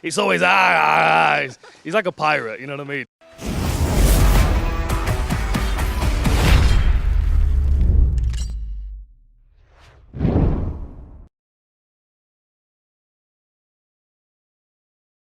It's always, He's like a pirate, you know what I mean?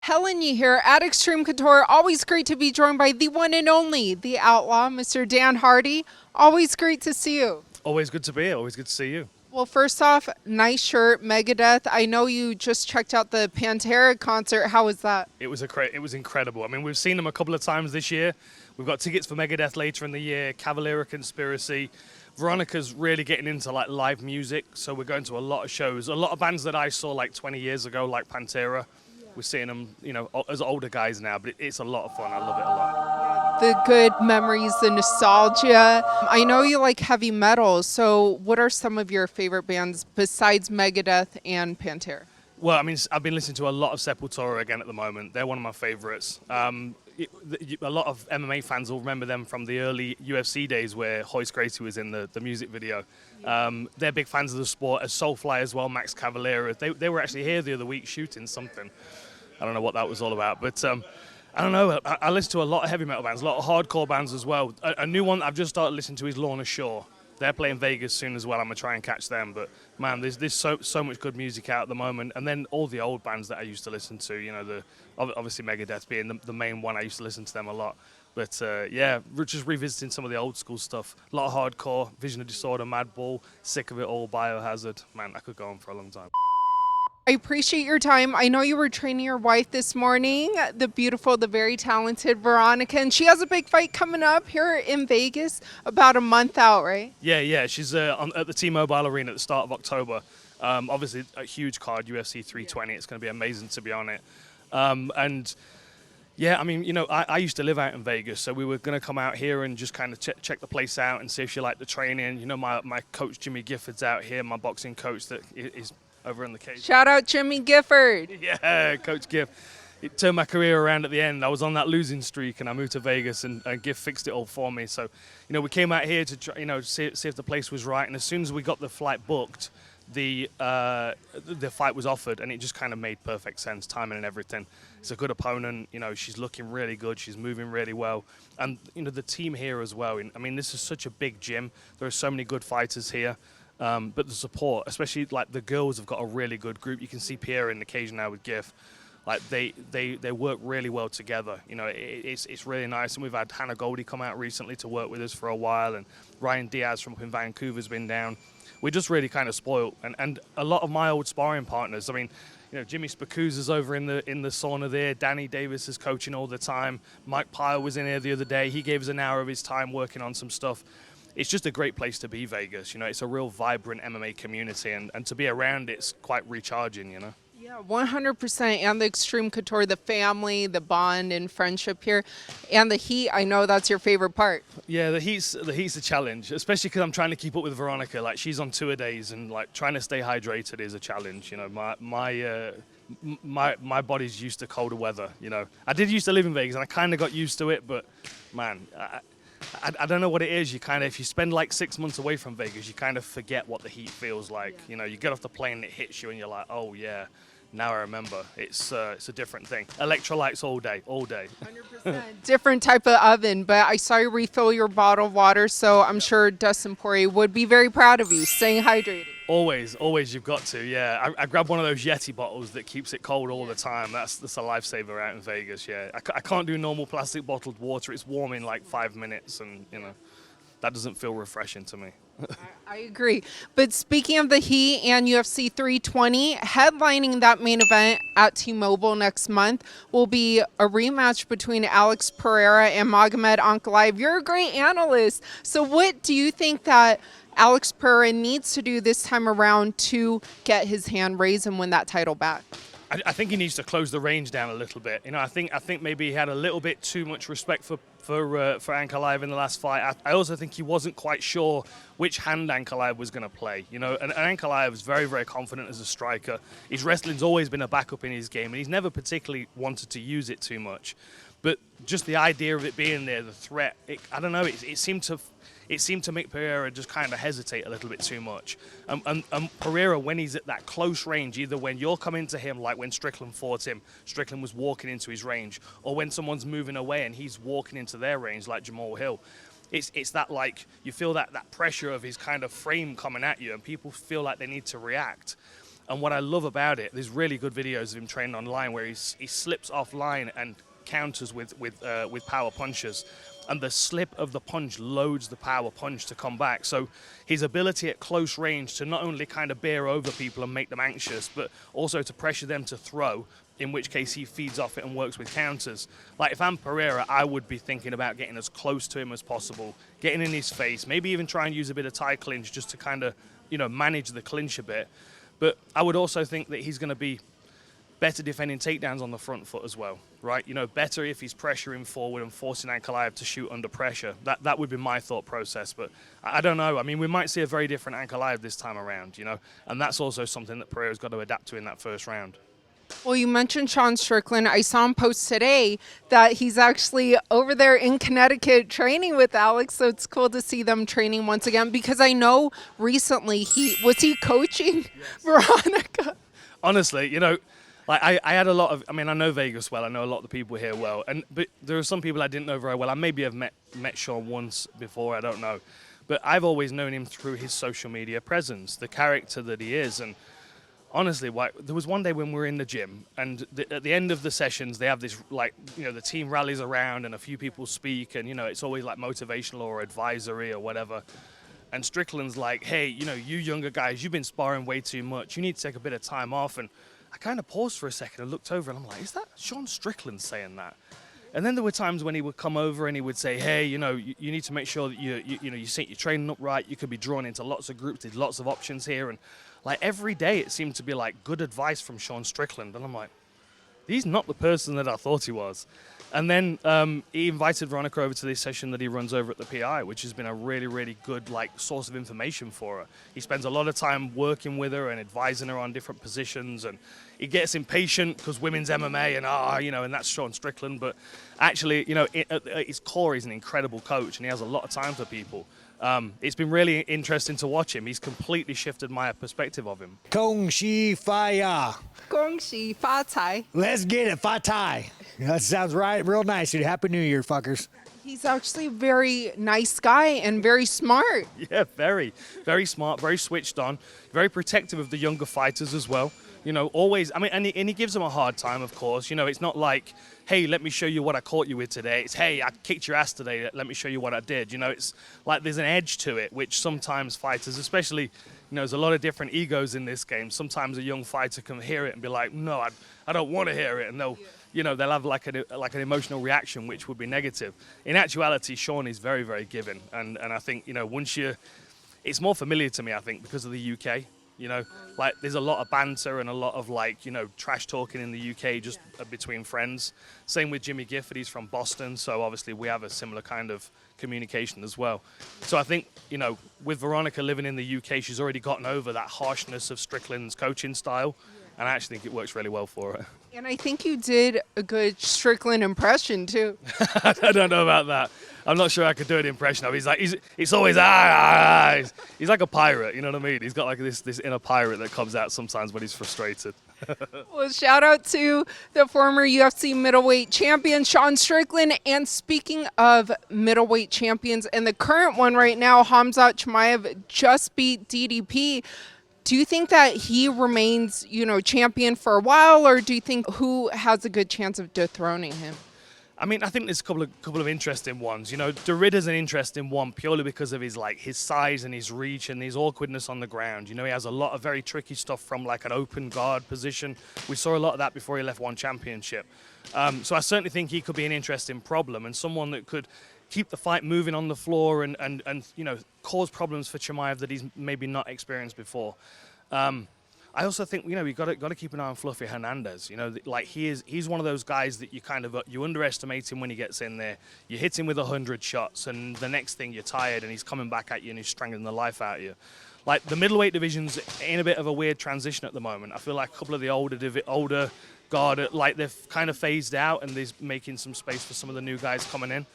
Helen Yee here at Xtreme Couture. Always great to be joined by the one and only, the outlaw, Mr. Dan Hardy. Always great to see you. Always good to be here. Always good to see you. Well, first off, nice shirt, Megadeth. I know you just checked out the Pantera concert. How was that? It was incredible. I mean, we've seen them a couple of times this year. We've got tickets for Megadeth later in the year, Cavalera Conspiracy. Veronica's really getting into like live music, so we're going to a lot of shows. A lot of bands that I saw like 20 years ago, like Pantera. We're seeing them, you know, as older guys now, but it's a lot of fun. I love it a lot. The good memories, the nostalgia. I know you like heavy metal, so what are some of your favorite bands besides Megadeth and Pantera? Well, I mean, I've been listening to a lot of Sepultura again at the moment. They're one of my favorites. A lot of MMA fans will remember them from the early UFC days where Hoist Gracie was in the music video. They're big fans of the sport, as Soulfly as well, Max Cavalera. They were actually here the other week shooting something. I don't know what that was all about, but I don't know. I listen to a lot of heavy metal bands, a lot of hardcore bands as well. A new one I've just started listening to is Lorna Shore. They're playing Vegas soon as well. I'm going to try and catch them. But, man, there's so much good music out at the moment. And then all the old bands that I used to listen to, you know, obviously Megadeth being the main one. I used to listen to them a lot. But, yeah, we're just revisiting some of the old school stuff. A lot of hardcore, Vision of Disorder, Madball, Sick of It All, Biohazard. Man, I could go on for a long time. I appreciate your time. I know you were training your wife this morning, the beautiful, the very talented Veronica, and she has a big fight coming up here in Vegas about a month out, right? Yeah. She's at the T-Mobile Arena at the start of October. Obviously, a huge card, UFC 320. It's going to be amazing to be on it. And, yeah, I mean, you know, I used to live out in Vegas, so we were going to come out here and just kind of check the place out and see if she liked the training. You know, my coach, Jimmy Gifford's out here, my boxing coach that is over in the cage. Shout out Jimmy Gifford. Yeah, Coach Giff. It turned my career around at the end. I was on that losing streak, and I moved to Vegas, and Giff fixed it all for me. So, you know, we came out here to try, you know, see if the place was right. And as soon as we got the flight booked, the fight was offered, and it just kind of made perfect sense, timing and everything. It's a good opponent. You know, she's looking really good. She's moving really well. And, you know, the team here as well. I mean, this is such a big gym. There are so many good fighters here. But the support, especially like the girls, have got a really good group. You can see Pierre in the cage now with Giff. Like they work really well together. You know, it's really nice. And we've had Hannah Goldie come out recently to work with us for a while, and Ryan Diaz from up in Vancouver's been down. We're just really kind of spoiled. And a lot of my old sparring partners. I mean, you know, Jimmy Spacuzza's over in the sauna there. Danny Davis is coaching all the time. Mike Pyle was in here the other day. He gave us an hour of his time working on some stuff. It's just a great place to be, Vegas. You know, it's a real vibrant MMA community, and to be around it's quite recharging, you know. Yeah, 100%. And the Xtreme Couture, the family, the bond and friendship here, and the heat. I know that's your favorite part. Yeah, the heat's a challenge, especially because I'm trying to keep up with Veronica. Like, she's on tour days, and like trying to stay hydrated is a challenge. You know, my body's used to colder weather. You know, I did used to live in Vegas, and I kind of got used to it, but man. I don't know what it is. You kind of, if you spend like 6 months away from Vegas, you kind of forget what the heat feels like. You know, you get off the plane and it hits you and you're like, oh yeah, now I remember. It's a different thing. Electrolytes all day. 100%. Different type of oven, but I saw you refill your bottle of water, so I'm sure Dustin Poirier would be very proud of you, staying hydrated. Always you've got to, yeah. I grabbed one of those Yeti bottles that keeps it cold all the time. That's a lifesaver out in Vegas, yeah. I can't do normal plastic bottled water. It's warm in like 5 minutes, and, you know, that doesn't feel refreshing to me. I agree. But speaking of the heat and UFC 320, headlining that main event at T-Mobile next month will be a rematch between Alex Pereira and Magomed Ankalaev. You're a great analyst. So what do you think that Alex Pereira needs to do this time around to get his hand raised and win that title back? I think he needs to close the range down a little bit. You know, I think maybe he had a little bit too much respect for Ankalaev in the last fight. I also think he wasn't quite sure which hand Ankalaev was going to play. You know, and Ankalaev is very, very confident as a striker. His wrestling's always been a backup in his game, and he's never particularly wanted to use it too much. But just the idea of it being there, the threat, I don't know, it seemed to make Pereira just kind of hesitate a little bit too much. And Pereira, when he's at that close range, either when you're coming to him, like when Strickland fought him, Strickland was walking into his range, or when someone's moving away and he's walking into their range, like Jamal Hill, it's that, like, you feel that pressure of his kind of frame coming at you, and people feel like they need to react. And what I love about it, there's really good videos of him training online where he slips offline and counters with power punches, and the slip of the punch loads the power punch to come back. So his ability at close range to not only kind of bear over people and make them anxious, but also to pressure them to throw, in which case he feeds off it and works with counters. Like, if I'm Pereira, I would be thinking about getting as close to him as possible, getting in his face, maybe even try and use a bit of tie clinch just to kind of, manage the clinch a bit. But I would also think that he's going to be better defending takedowns on the front foot as well, right? Better if he's pressuring forward and forcing Ankalaev to shoot under pressure. That would be my thought process, but I don't know. I mean, we might see a very different Ankalaev this time around, and that's also something that Pereira's got to adapt to in that first round. Well, you mentioned Sean Strickland. I saw him post today that he's actually over there in Connecticut training with Alex, so it's cool to see them training once again, because I know recently he coaching Veronica? Honestly, like I had a lot of, I know Vegas well, I know a lot of the people here well, but there are some people I didn't know very well. I maybe have met Sean once before, I don't know. But I've always known him through his social media presence, the character that he is. And honestly, there was one day when we were in the gym, and at the end of the sessions, they have this, like, the team rallies around and a few people speak, and, it's always like motivational or advisory or whatever. And Strickland's like, hey, you younger guys, you've been sparring way too much. You need to take a bit of time off. And I kind of paused for a second and looked over, and I'm like, is that Sean Strickland saying that? And then there were times when he would come over and he would say, hey, you need to make sure that you set your training up right. You could be drawn into lots of groups. There's lots of options here. And like every day it seemed to be like good advice from Sean Strickland. And I'm like, he's not the person that I thought he was. And then he invited Veronica over to this session that he runs over at the PI, which has been a really, really good source of information for her. He spends a lot of time working with her and advising her on different positions, and he gets impatient because women's MMA and that's Sean Strickland. But actually, at his core, he's an incredible coach, and he has a lot of time for people. It's been really interesting to watch him. He's completely shifted my perspective of him. Gong Xi Fa Ya. Gong Xi Fa Cai. Let's get it, Fa Tai. That sounds right, real nice, dude. Happy New Year, fuckers. He's actually a very nice guy and very smart. Yeah, very, very smart, very switched on, very protective of the younger fighters as well. Always, and he gives them a hard time, of course. It's not like, hey, let me show you what I caught you with today. It's, hey, I kicked your ass today. Let me show you what I did. It's like there's an edge to it, which sometimes fighters, especially, there's a lot of different egos in this game. Sometimes a young fighter can hear it and be like, no, I don't want to hear it. And they'll have like an emotional reaction, which would be negative. In actuality, Sean is very, very giving. And I think, it's more familiar to me, I think, because of the UK. There's a lot of banter and a lot of trash talking in the UK just between friends. Same with Jimmy Gifford, he's from Boston, so obviously we have a similar kind of communication as well. So I think, with Veronica living in the UK, she's already gotten over that harshness of Strickland's coaching style, and I actually think it works really well for her. And I think you did a good Strickland impression too. I don't know about that. I'm not sure I could do an impression of him. He's always He's like a pirate, you know what I mean? He's got like this inner pirate that comes out sometimes when he's frustrated. Well, shout out to the former UFC middleweight champion, Sean Strickland. And speaking of middleweight champions, and the current one right now, Khamzat Chimaev just beat DDP. Do you think that he remains, champion for a while, or do you think who has a good chance of dethroning him? I think there's a couple of interesting ones. De Ridder's an interesting one purely because of his size and his reach and his awkwardness on the ground. He has a lot of very tricky stuff from an open guard position. We saw a lot of that before he left One Championship. So I certainly think he could be an interesting problem and someone that could keep the fight moving on the floor and cause problems for Chimaev that he's maybe not experienced before. I also think we've got to keep an eye on Fluffy Hernandez. He's one of those guys that you underestimate him when he gets in there. You hit him with 100 shots, and the next thing you're tired, and he's coming back at you and he's strangling the life out of you. The middleweight division's in a bit of a weird transition at the moment. I feel like a couple of the older guard, like they've kind of phased out and they're making some space for some of the new guys coming in.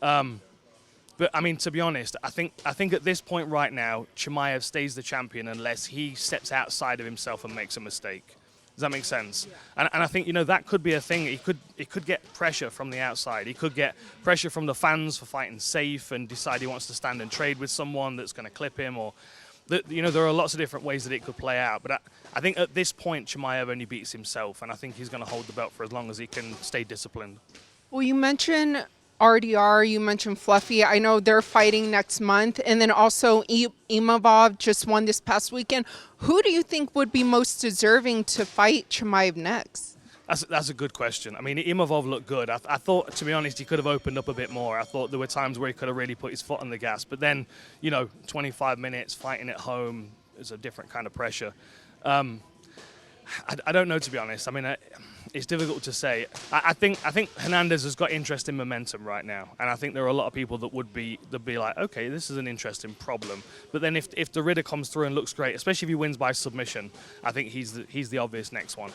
But I mean, to be honest, I think at this point right now, Chimaev stays the champion unless he steps outside of himself and makes a mistake. Does that make sense? Yeah. And I think, that could be a thing. He could get pressure from the outside. He could get pressure from the fans for fighting safe and decide he wants to stand and trade with someone that's going to clip him. Or, there are lots of different ways that it could play out. But I think at this point, Chimaev only beats himself. And I think he's going to hold the belt for as long as he can stay disciplined. Well, you mentioned RDR, you mentioned Fluffy. I know they're fighting next month. And then also Imavov just won this past weekend. Who do you think would be most deserving to fight Chimaev next? That's a good question. I mean, Imavov looked good. I thought, to be honest, he could have opened up a bit more. I thought there were times where he could have really put his foot on the gas. But then, 25 minutes fighting at home is a different kind of pressure. I don't know, to be honest. I mean, it's difficult to say. I think Hernandez has got interesting momentum right now, and I think there are a lot of people that would be like, okay, this is an interesting problem. But then if the Ridder comes through and looks great, especially if he wins by submission, I think he's the obvious next one.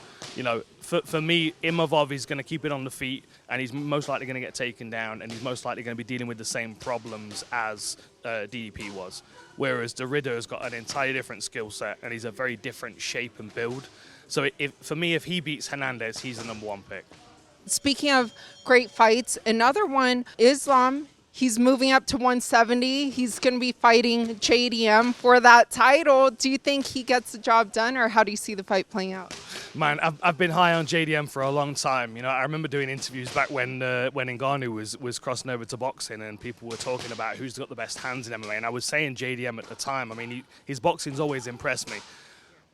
For me, Imavov is going to keep it on the feet, and he's most likely going to get taken down, and he's most likely going to be dealing with the same problems as DDP was. Whereas de Ridder has got an entirely different skill set, and he's a very different shape and build. So for me, if he beats Hernandez, he's the number one pick. Speaking of great fights, another one, Islam. He's moving up to 170. He's going to be fighting JDM for that title. Do you think he gets the job done, or how do you see the fight playing out? Man, I've been high on JDM for a long time. I remember doing interviews back when Ngannou was crossing over to boxing, and people were talking about who's got the best hands in MMA, and I was saying JDM at the time. I mean, his boxing's always impressed me.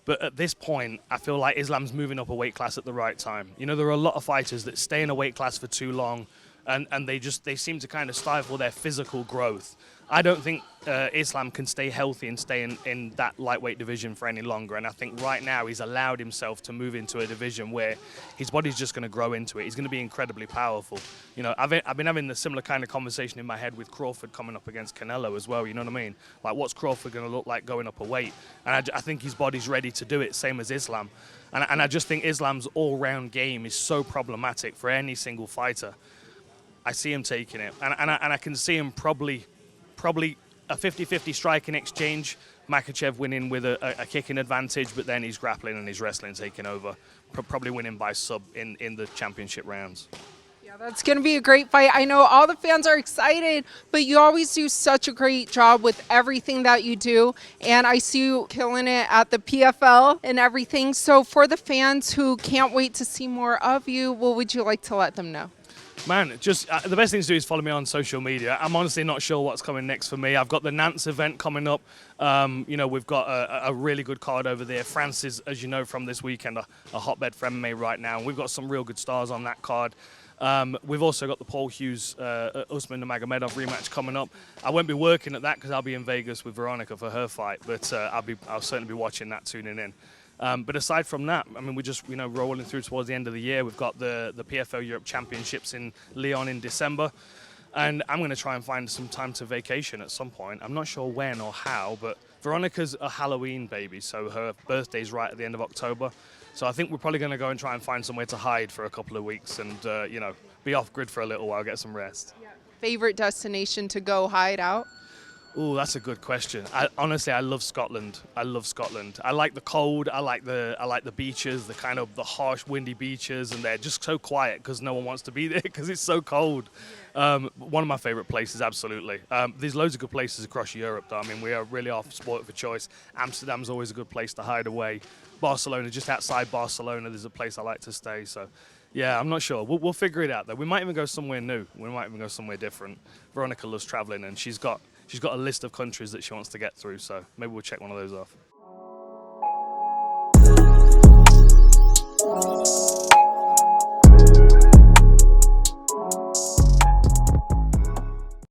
But at this point, I feel like Islam's moving up a weight class at the right time. There are a lot of fighters that stay in a weight class for too long, and they seem to kind of stifle their physical growth. I don't think Islam can stay healthy and stay in that lightweight division for any longer. And I think right now he's allowed himself to move into a division where his body's just going to grow into it. He's going to be incredibly powerful. I've been having a similar kind of conversation in my head with Crawford coming up against Canelo as well. You know what I mean? Like, what's Crawford going to look like going up a weight? And I think his body's ready to do it, same as Islam. And I just think Islam's all-round game is so problematic for any single fighter. I see him taking it. And I can see him probably a 50-50 striking exchange, Makhachev winning with a kicking advantage, but then he's grappling and he's wrestling taking over, probably winning by sub in the championship rounds. Yeah, that's going to be a great fight. I know all the fans are excited, but you always do such a great job with everything that you do, and I see you killing it at the PFL and everything. So for the fans who can't wait to see more of you, what would you like to let them know? Man, just the best thing to do is follow me on social media. I'm honestly not sure what's coming next for me. I've got the Nantes event coming up. We've got a really good card over there. France is, as you know from this weekend, a hotbed for MMA right now. And we've got some real good stars on that card. We've also got the Paul Hughes Usman Magomedov rematch coming up. I won't be working at that because I'll be in Vegas with Veronica for her fight, but I'll certainly be watching that, tuning in. But aside from that, I mean, we're just rolling through towards the end of the year. We've got the PFL Europe Championships in Lyon in December, and I'm going to try and find some time to vacation at some point. I'm not sure when or how, but Veronica's a Halloween baby, so her birthday's right at the end of October. So I think we're probably going to go and try and find somewhere to hide for a couple of weeks and be off grid for a little while, get some rest. Yeah. Favorite destination to go hide out? Oh, that's a good question. Honestly, I love Scotland. I like the cold. I like the beaches, the kind of the harsh, windy beaches, and they're just so quiet because no one wants to be there because it's so cold. One of my favorite places, absolutely. There's loads of good places across Europe, though. I mean, we are really off sport for choice. Amsterdam's always a good place to hide away. Barcelona, just outside Barcelona, there's a place I like to stay. So, yeah, I'm not sure. We'll figure it out, though. We might even go somewhere new. We might even go somewhere different. Veronica loves traveling, and she's got a list of countries that she wants to get through, so maybe we'll check one of those off.